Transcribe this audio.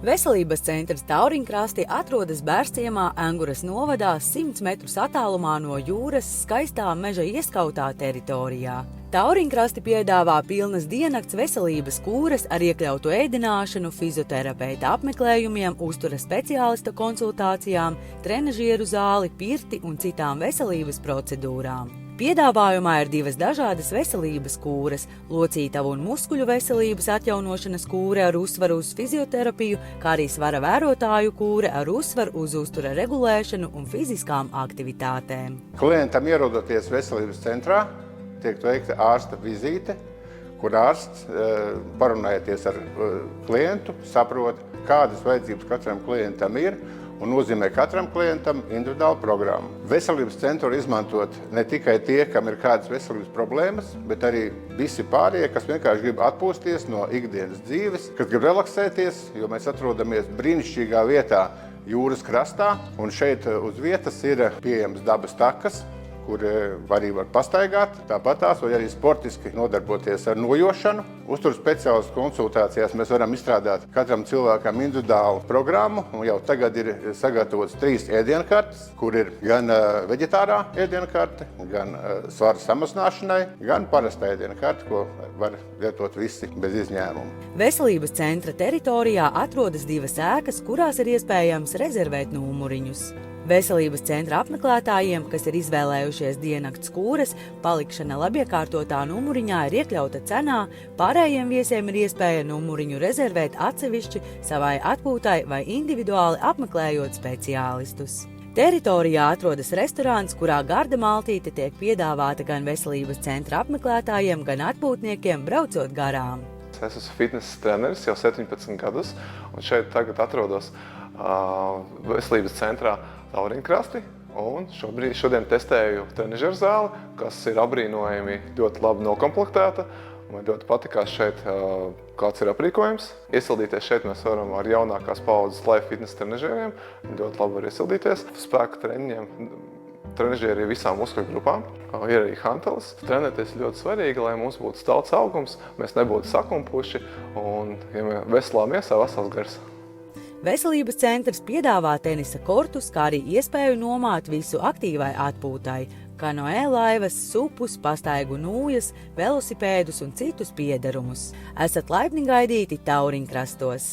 Veselības centrs Tauriņkrasti atrodas Bērzciemā, Enguras novadā, 100 metrus attālumā no jūras skaistā meža ieskautā teritorijā. Tauriņkrasti piedāvā pilnas diennakts veselības kūres ar iekļautu ēdināšanu, fizioterapeita apmeklējumiem, uztura speciālista konsultācijām, trenažieru zāli, pirti un citām veselības procedūrām. Piedāvājumā ir 2 dažādas veselības kūres – locītavu un muskuļu veselības atjaunošanas kūre ar uzsvaru uz fizioterapiju, kā arī svara vērotāju kūre ar uzsvaru uz uztura regulēšanu un fiziskām aktivitātēm. Klientam ierodoties veselības centrā, tiek veikta ārsta vizīte, kur ārsts, parunājoties ar klientu, saprot, kādas vajadzības katram klientam ir, un nozīmē katram klientam individuālu programmu. Veselības centru var izmantot ne tikai tie, kam ir kādas veselības problēmas, bet arī visi pārējie, kas vienkārši grib atpūsties no ikdienas dzīves, kas grib relaksēties, jo mēs atrodamies brīnišķīgā vietā jūras krastā, un šeit uz vietas ir pieejams dabas takas, kur arī var pastaigāt, tāpat tās vai arī sportiski nodarboties ar nojošanu. Uzturu speciālistu konsultācijās mēs varam izstrādāt katram cilvēkam individuālu programmu, un jau tagad ir sagatavots 3 ēdienkartes, kur ir gan veģetārā ēdienkarte, gan svara samazināšanai, gan parasta ēdienkarte, ko var lietot visi bez izņēmuma. Veselības centra teritorijā atrodas 2 ēkas, kurās ir iespējams rezervēt numuriņus. Veselības centra apmeklētājiem, kas ir izvēlējušies diennakts kūres, palikšana labiekārtotā numuriņā ir iekļauta cenā, pārējiem viesiem ir iespēja numuriņu rezervēt atsevišķi savai atpūtai vai individuāli apmeklējot speciālistus. Teritorijā atrodas restorāns, kurā garda maltīte tiek piedāvāta gan veselības centra apmeklētājiem, gan atpūtniekiem braucot garām. Es esmu fitnesa treneris jau 17 gadus, un šeit tagad atrodos veselības centrā Tauriņkrasti, un šodien testēju trenažeru zāli, kas ir apbrīnojami ļoti labi nokomplektēta. Man ļoti patikās šeit, kāds ir aprīkojums. Iesildīties šeit mēs varam ar jaunākās paaudzes live fitness trenažieriem. Ļoti labi var iesildīties. Spēku treniņiem trenažieri ir visām muskuļu grupām. Ir arī hantelis. Trenēties ļoti svarīgi, lai mums būtu stalts augums, mēs nebūtu sakumpuši un, ja veselā miesā, vesels gars. Veselības centrs piedāvā tenisa kortus, kā arī iespēju nomāt visu aktīvai atpūtai – kanoē laivas, supus, pastaigu nūjas, velosipēdus un citus piederumus. Esat laipni gaidīti Tauriņkrastos!